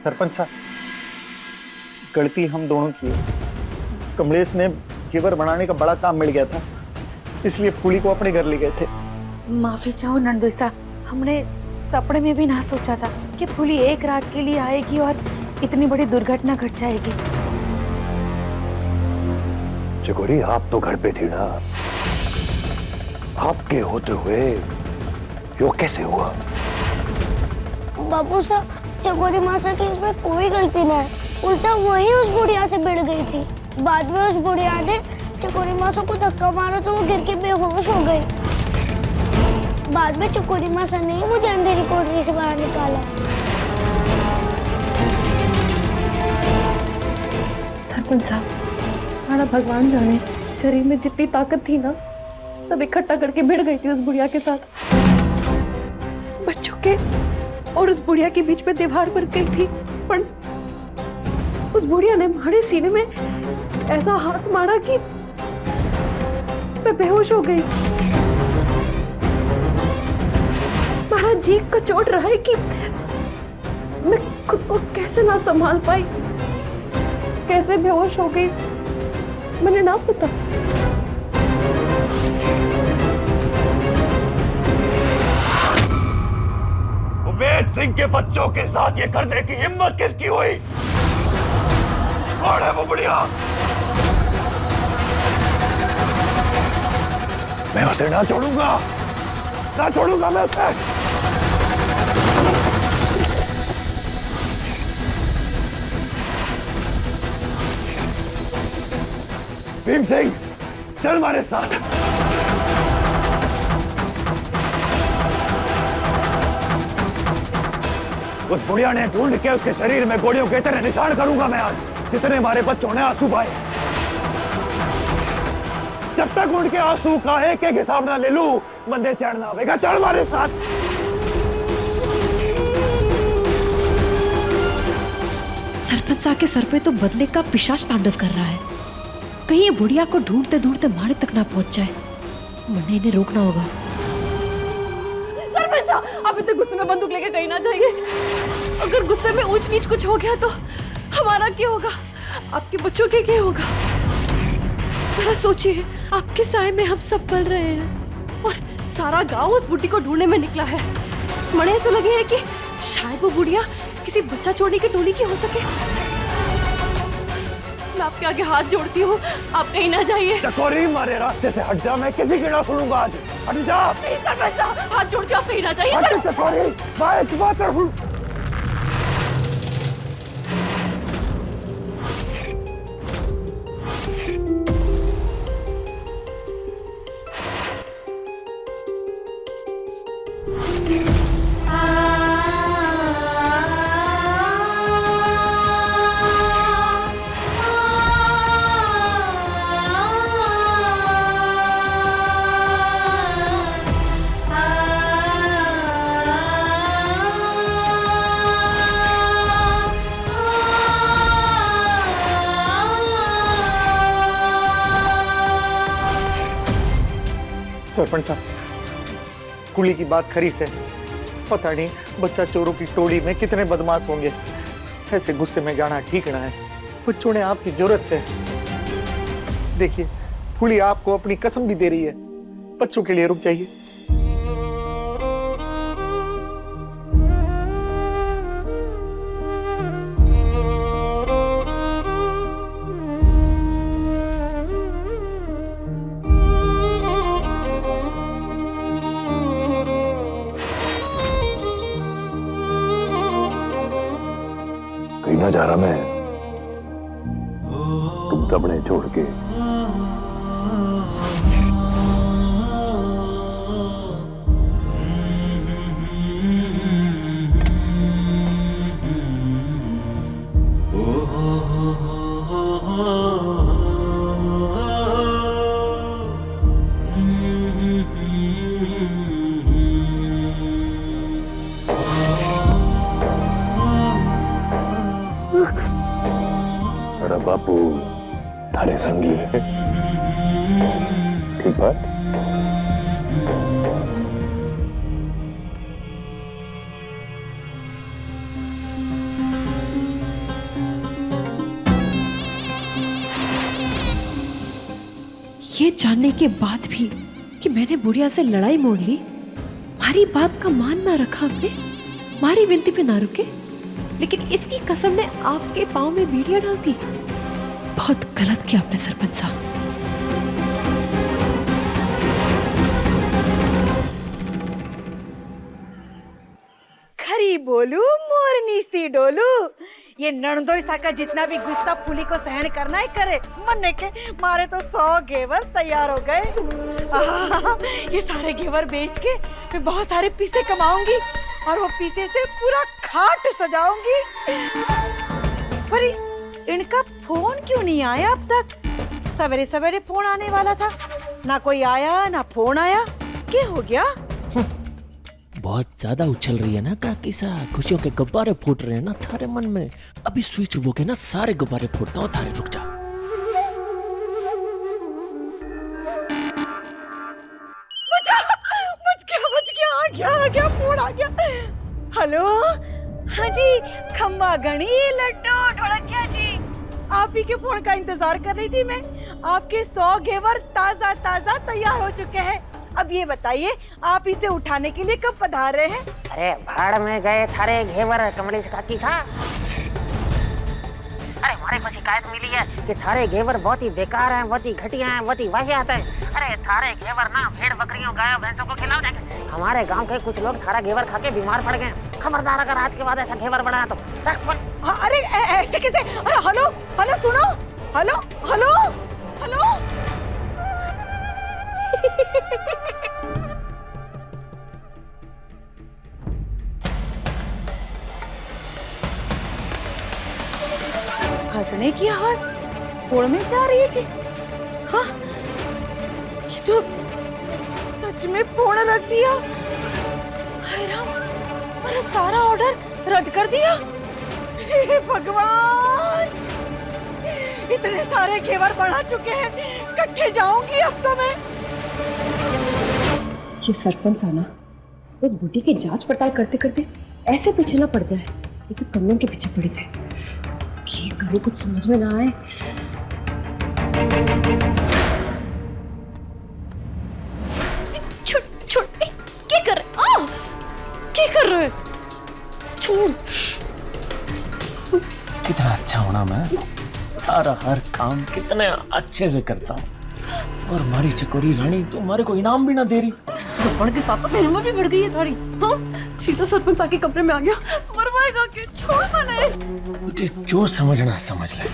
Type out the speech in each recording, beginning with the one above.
सरपंच साहब, गलती हम दोनों की है। कमलेश ने घेवर बनाने का बड़ा काम मिल गया था, इसलिए फूली को अपने घर ले गए थे। माफी चाहो नंदोसा, हमने सपने में भी ना सोचा था कि फूली एक रात के लिए आएगी और इतनी बड़ी दुर्घटना घट जाएगी। चकोरी, आप तो घर पे थी ना, आपके होते हुए यो कैसे हुआ? बापू साहब, चकोरी मासा की इसमें कोई गलती नहीं है, उल्टा वही उस बुढ़िया से भिड़ गई थी। बाद में उस बुढ़िया ने चकोरी मासा को धक्का मारा तो वो गिर के बेहोश हो गई। बाद में चकोरी मासा ने ही मुझे अंधेरी कोठरी से बाहर निकाला। सरपंच साहब, हमारा भगवान जाने शरीर में जितनी ताकत थी ना, सब इकट्ठा करके भिड़ गई थी उस बुढ़िया के साथ। बच्चों के और उस बुढ़िया के बीच में दीवार बन गई थी, पर उस बुढ़िया ने हमारे सीने में ऐसा हाथ मारा कि मैं बेहोश हो गई। मेरा जी का चोट रहा है कि मैं खुद को कैसे ना संभाल पाई, कैसे बेहोश हो गई मैंने ना पता। उमेद सिंह के बच्चों के साथ ये करने की हिम्मत किसकी हुई? कौन है वो बुढ़िया? मैं उसे ना छोड़ूंगा मैं उसे। भीम सिंह, चल हमारे साथ। उस बुढ़िया ने ढूंढ के उसके शरीर में गोलियों के इतने निशान करूंगा मैं आज, जितने हमारे बच्चों ने आंसू पाए। जब तक उनके आंसू का एक एक हिसाब ना ले लूं, बंदे चढ़ना आवेगा। चल हमारे साथ। सरपंच साहब के सर पे तो बदले का पिशाच तांडव कर रहा है। कहीं ये बुढ़िया को ढूंढते ढूंढते मारे तक ना पहुंच जाए, वरना इन्हें रोकना होगा। सरपंच साहब, आप इतने गुस्से में बंदूक लेके कहीं ना जाइए। अगर गुस्से में ऊंच नीच कुछ हो गया तो हमारा क्या होगा, आपके बच्चों के क्या होगा? जरा सोचिए, आपके साए में हम सब पल रहे हैं और सारा गांव उस बुढ़ी को ढूंढने में निकला है। मने ऐसा लगे है कि शायद वो बुढ़िया किसी बच्चा छोड़ने की टोली की हो सके। मैं आपके आगे हाथ जोड़ती हूँ, आप कहीं ना जाइए। चकोरी, हमारे रास्ते से हट जा, मैं किसी की ना सुनूंगा आज। हट जा। हाथ जोड़ के आप कहीं ना जाइए। हट चकोरी, बात कर। सरपंच साहब, कुली की बात खरी से, पता नहीं बच्चा चोरों की टोली में कितने बदमाश होंगे। ऐसे गुस्से में जाना ठीक ना है। बच्चों ने आपकी जरूरत से। देखिए, फूली आपको अपनी कसम भी दे रही है, बच्चों के लिए रुक जाइए। कहीं ना जा रहा मैं, तुम सबने छोड़ के। अरे बापू, थारे संगी है, ठीक बात। ये जानने के बाद भी कि मैंने बुढ़िया से लड़ाई मोड़ ली, हमारी बात का मान ना रखा आपने, हमारी विनती पे ना रुके, लेकिन इसकी कसम ने आपके पाँव में बीड़ियां डाल दी। बहुत गलत किया आपने सरपंच साहब। खरी बोलू मोरनी सी डोलू, ये नणदोईसा का जितना भी गुस्सा फूली को सहन करना ही करे, मन्ने के मारे तो 100 घेवर तैयार हो गए। ये सारे घेवर बेच के मैं बहुत सारे पीसे कमाऊंगी और वो पीसे से पूरा खाट सजाऊंगी। पर इनका फोन क्यों नहीं आया अब तक? सवेरे सवेरे फोन आने वाला था, ना कोई आया ना फोन आया, क्या हो गया? बहुत ज्यादा उछल रही है ना काकी सा, खुशियों के गुब्बारे फूट रहे हैं ना थारे मन में। अभी स्विच रुको के ना सारे गुब्बारे फूटता हूँ थारे, रुक जा। बच गया, आ गया फोन आ गया। हेलो, हाँ जी, खम्बा गणी लड्डू ढोलकिया जी, आप ही के फोन का इंतजार कर रही थी मैं। आपके 100 घेवर ताजा ताजा तैयार हो चुके हैं। अब ये बताइए, आप इसे उठाने के लिए कब पधार रहे हैं? अरे भाड़ में गए थारे घेवर कमलेश काकी सा। अरे हमारे को शिकायत मिली है कि थारे घेवर बहुत ही बेकार हैं, बहुत ही घटिया हैं, बहुत ही वाहियात हैं। अरे थारे घेवर ना भेड़ बकरियों गायों भैंसों को खिलाओ जाके। हमारे गांव के कुछ लोग थारा घेवर खा के बीमार पड़ गए। खबरदार अगर आज के बाद ऐसा घेवर बढ़ाया तो रख फोन। अरे ऐसे कैसे? अरे हेलो हेलो, सुनो, हेलो हेलो हेलो। हंसने की आवाज फोन में से आ रही है कि? हाँ, ये तो सच में फोन रख दिया। हाय राम, मेरा सारा ऑर्डर रद्द कर दिया। हे भगवान, इतने सारे घेवर बढ़ा चुके हैं, कट्ठे जाऊंगी अब तो मैं। ये सरपंच आना उस बूटी की जांच पड़ताल करते करते ऐसे पीछे ना पड़ जाए जैसे कमलों के पीछे पड़े थे। कि करूँ कुछ समझ में ना आए। छोड़, क्या कर रहे? क्या कर रहे? छोड़। कितना अच्छा होना मैं, सारा हर काम कितने अच्छे से करता हूँ, और हमारी चकोरी रानी तो हमारे को इनाम भी ना दे रही। सरपंच के साथ साथ हिम्मत भी बढ़ गई है थोड़ी। हाँ, सीधा सरपंच आके कमरे में आ गया, मरवाएगा के छोड़ मने। मुझे जो समझना समझ ले,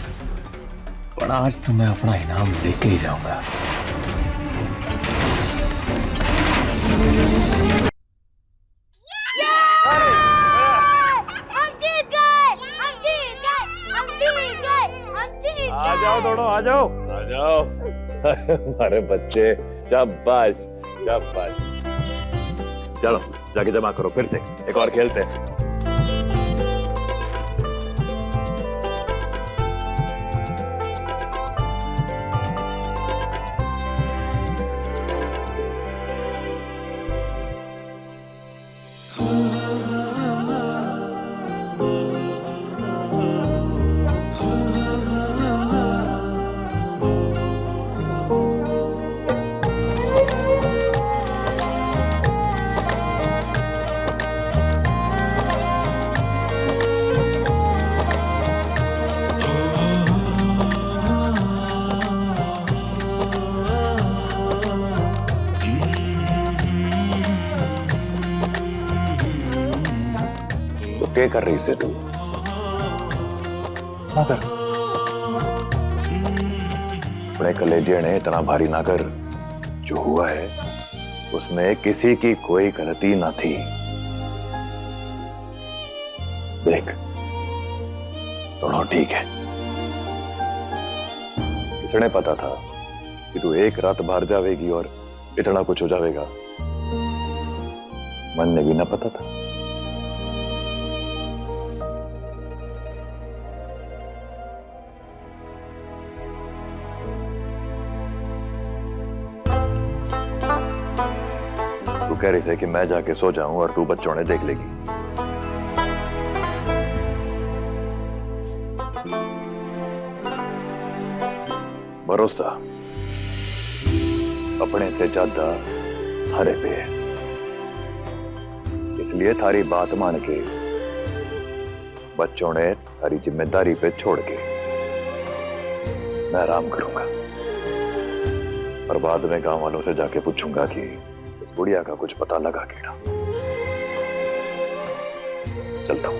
पर आज तो मैं अपना इनाम लेके ही जाऊंगा। आ जाओ दोनों, आ जाओ आ जाओ। हमारे बच्चे, शाबाश शाबाश। चलो जाके जमा करो, फिर से एक और खेलते हैं। क्या कर रही से तू? अपने कलेजे ने इतना भारी ना कर, जो हुआ है उसमें किसी की कोई गलती ना थी। देख, दोनों ठीक है। किसने पता था कि तू एक रात बाहर जावेगी और इतना कुछ हो जाएगा? मन ने भी ना पता था। तू कह रही थी कि मैं जाके सो जाऊं और तू बच्चों ने देख लेगी। भरोसा अपने से ज्यादा थारे पे है, इसलिए थारी बात मान के बच्चों ने थारी जिम्मेदारी पे छोड़ के मैं आराम करूंगा, और बाद में गांव वालों से जाके पूछूंगा कि इस बुढ़िया का कुछ पता लगा कि ना। चलता हूं,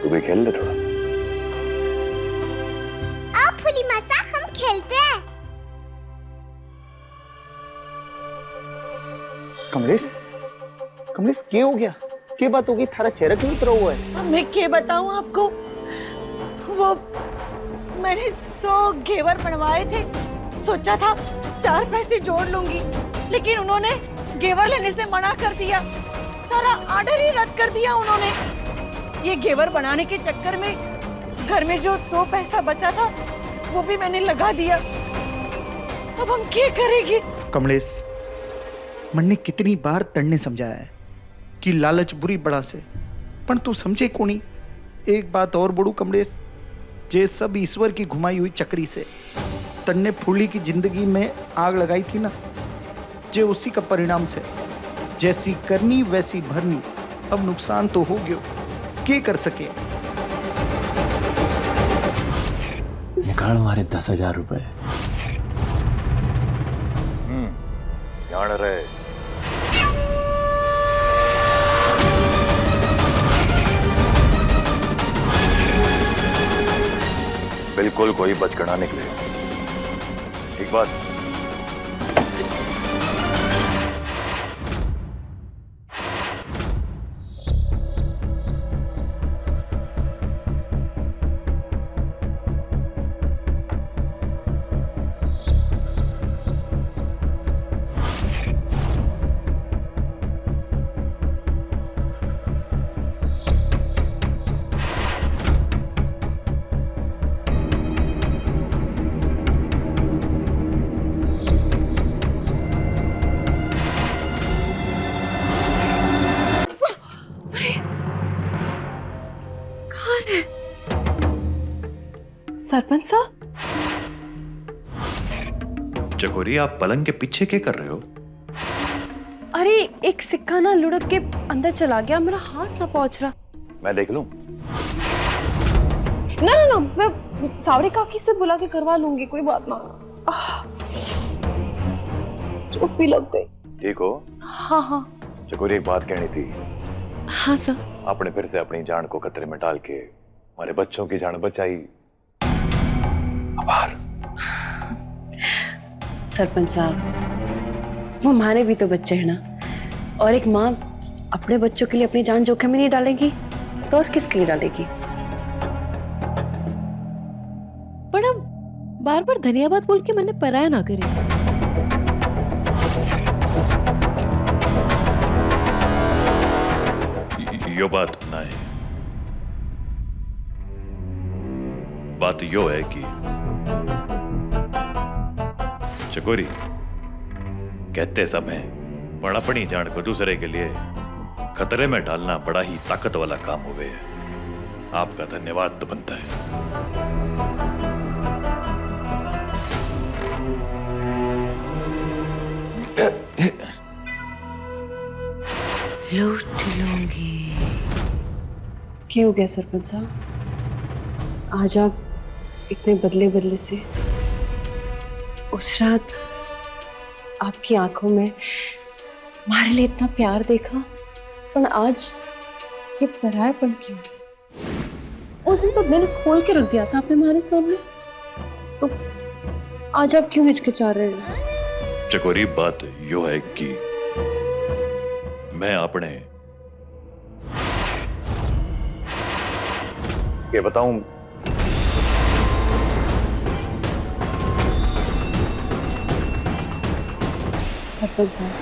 तू भी खेल ले थोड़ा। आप फूली मासा हम खेलते हैं। कमलेश, कमलेश क्या हो गया? क्या बात होगी? थारा चेहरा क्यों उतरा हुआ है? अब मैं क्या बताऊं आपको, वो मैंने 100 घेवर बनवाए थे, सोचा था 4 पैसे जोड़ लूंगी, लेकिन उन्होंने घेवर लेने से मना कर दिया, सारा ऑर्डर ही रद्द कर दिया उन्होंने। ये घेवर बनाने के चक्कर में घर में जो 2 पैसा बचा था वो भी मैंने लगा दिया। अब हम क्या करेंगे? कमलेश, मन ने कितनी बार तड़ने समझाया है कि लालच बुरी बड़ा से, पर तू समझे कोनी। एक बात और बड़ू कमलेश, जे सब ईश्वर की घुमाई हुई चक्री से तन्ने फूली की जिंदगी में आग लगाई थी ना, जे उसी का परिणाम से जैसी करनी वैसी भरनी। अब नुकसान तो हो गयो, क्या कर सके? निकाल हमारे 10,000 रुपए। जान रहे बिल्कुल कोई बचकना निकले, ठीक बात? सरपंच साहब, चकोरी, आप पलंग के पीछे क्या कर रहे हो? अरे एक सिक्का ना लुढ़क के अंदर चला गया, मेरा हाथ ना पहुंच रहा। मैं देख लूं? ना ना ना, मैं सावरी काकी से बुला के करवा लूंगी, कोई बात ना। चोट भी लग गई। ठीक हो? हाँ हाँ। चकोरी, एक बात कहनी थी। हाँ सर। आपने फिर से अपनी जान को खतरे में डाल के हमारे बच्चों की जान बचाई। आभार। सरपंच साहब, वो हमारे भी तो बच्चे हैं ना, और एक माँ अपने बच्चों के लिए अपनी जान जोखिम में नहीं डालेगी तो और किसके लिए डालेगी? पर अब बार बार धन्यवाद बोल के मैंने पराया ना करे। यो बात ना है, बात यो है कि चकोरी, कहते सब हैं, पर अपनी जान को दूसरे के लिए खतरे में डालना बड़ा ही ताकत वाला काम हो गया है। आपका धन्यवाद तो बनता है। लूट लूंगी। क्या हो गया सरपंच साहब? आज आप इतने बदले बदले से। उस रात आपकी आंखों में हमारे लिए इतना प्यार देखा, पर आज ये परायापन क्यों? उस दिन तो दिल खोल के रख दिया था आपने हमारे सामने, तो आज आप क्यों हिचकिचा रहे हो? चकोरी, बात यो है कि मैं अपने क्या बताऊं, सरपंच साहब,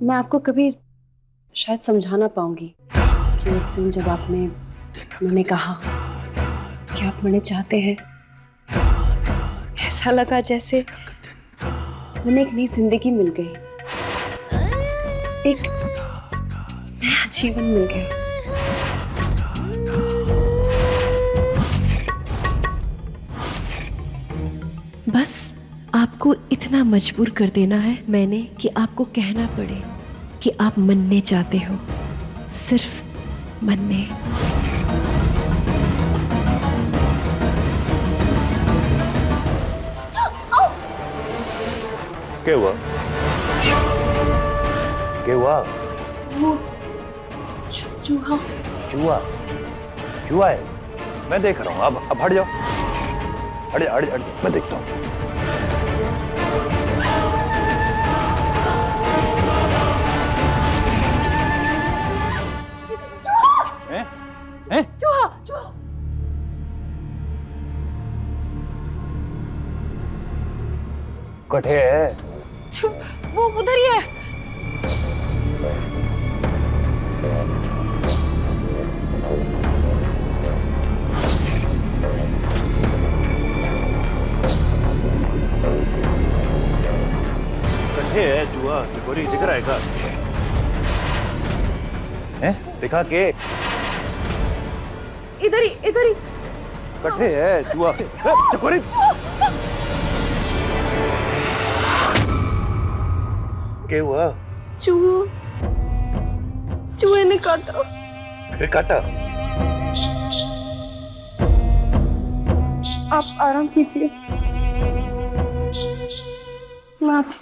मैं आपको कभी शायद समझा ना पाऊंगी कि उस दिन जब मैंने कहा कि आप मुझे चाहते हैं, ऐसा लगा जैसे मैंने एक नई जिंदगी मिल गई, एक नया जीवन मिल गया। बस आपको इतना मजबूर कर देना है मैंने कि आपको कहना पड़े कि आप मनने चाहते हो, सिर्फ मनने। क्या हुआ? क्या हुआ? वो चूहा। चूहा? चूहा है? मैं देख रहा हूँ। अब हट जाओ, हट जा, हट जा, मैं देखता हूँ। हैं? चूहा, चूहा। कठे है? वो उधर ही है। कठे है चूहा? गोरी दिख रहा है का? हैं? दिखा के? इधर ही, इधर ही। कठे है चूहा? चकोरी! क्या हुआ? चूहे ने काटा। फिर काटा? आप आराम कीजिए। माफ।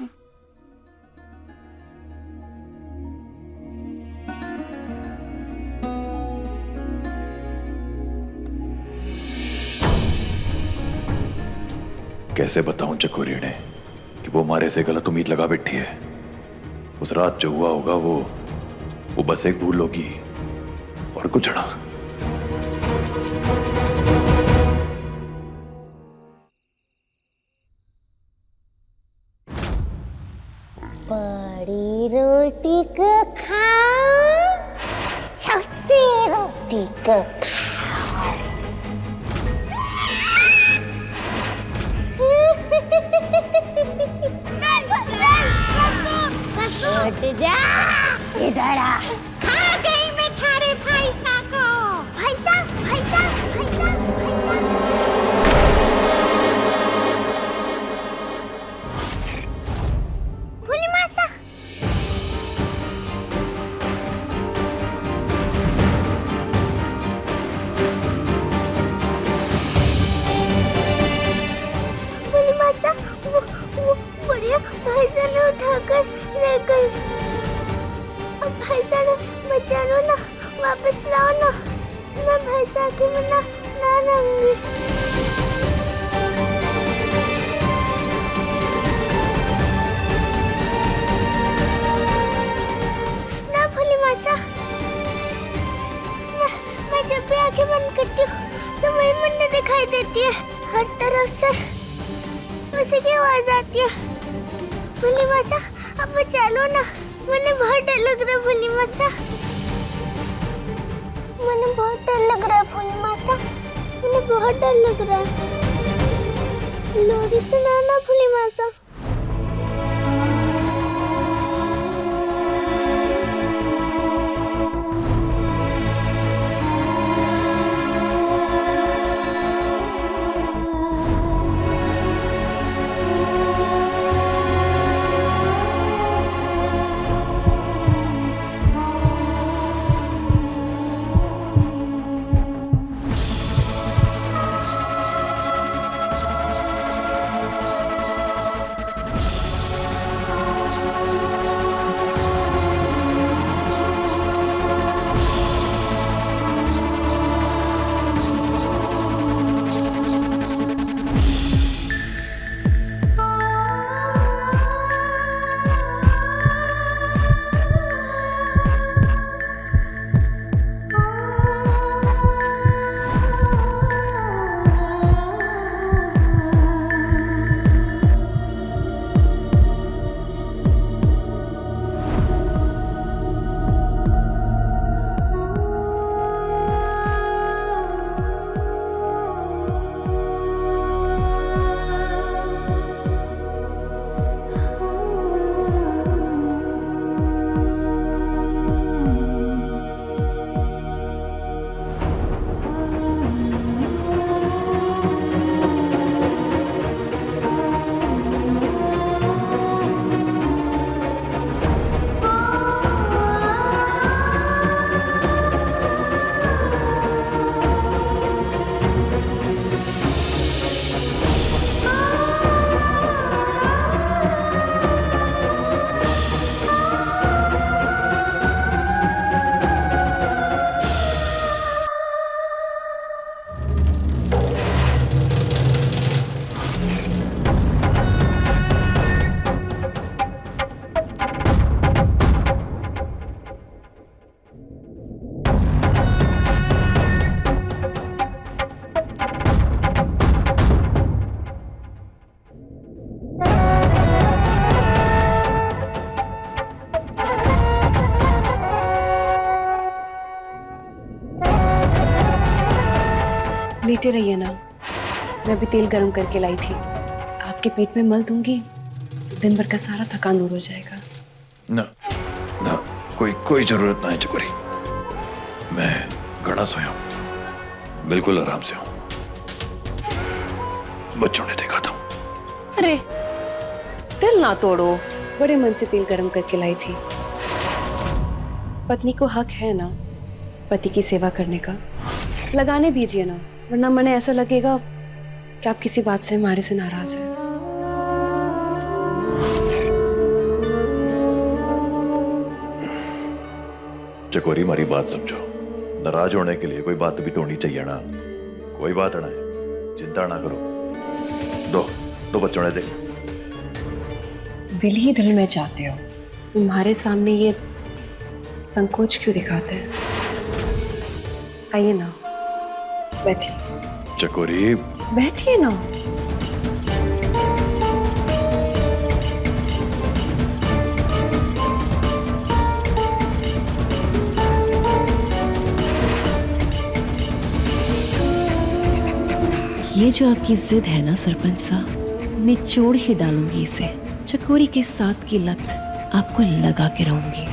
कैसे बताऊं चकोरी ने कि वो हमारे से गलत उम्मीद लगा बैठी है। उस रात जो हुआ होगा वो बस एक भूल होगी और कुछ ना। बड़ी रोटी को खाओ, छोटी रोटी को उठ जा, इधर आ। खा गई मैं थारे भैंसा को। भैंसा, भैंसा, भैंसा, भैंसा। फूली मासा। फूली मासा, वो बढ़िया भैंसा ने उठाकर ले गई। अब भैंसा ने बचा लो ना, वापस लाओ ना। मैं भैंसा की मना ना रहूंगी। ना फूली मासा, मैं जब भी आंखें बंद करती हूँ तो वही मुन्ना दिखाई देती है। हर तरफ से उसी की आवाज आती है। फूली मासा, अब बचा लो ना, मुझे बहुत डर लग रहा है फूली मासा। मुझे बहुत डर लग रहा है फूली मासा, मुझे बहुत डर लग रहा है। लोरी सुनाना फूली मासा। लेटे रहिए ना, मैं अभी तेल गरम करके लाई थी, आपके पेट में मल दूंगी तो दिन भर का सारा थकान दूर हो जाएगा। ना ना, कोई जरूरत ना है चकोरी, मैं घड़ा सोया हूं, बिल्कुल आराम से हूं। बच्चों ने देखा था। अरे दिल ना तोड़ो, बड़े मन से तेल गरम करके लाई थी। पत्नी को हक है ना पति की सेवा करने का, लगाने दीजिए ना, वरना मने ऐसा लगेगा कि आप किसी बात से हमारे से नाराज हैं। चकोरी हमारी बात समझो, नाराज होने के लिए कोई बात भी तो होनी चाहिए ना। कोई बात ना है, चिंता ना करो। दो बच्चों ने देख। दिल ही दिल में चाहते हो, तुम्हारे सामने ये संकोच क्यों दिखाते हैं? आइए ना, बैठिए। चकोरी बैठिए ना। ये जो आपकी जिद है ना सरपंच साहब, निचोड़ ही डालूंगी इसे। चकोरी के साथ की लत आपको लगा के रहूंगी।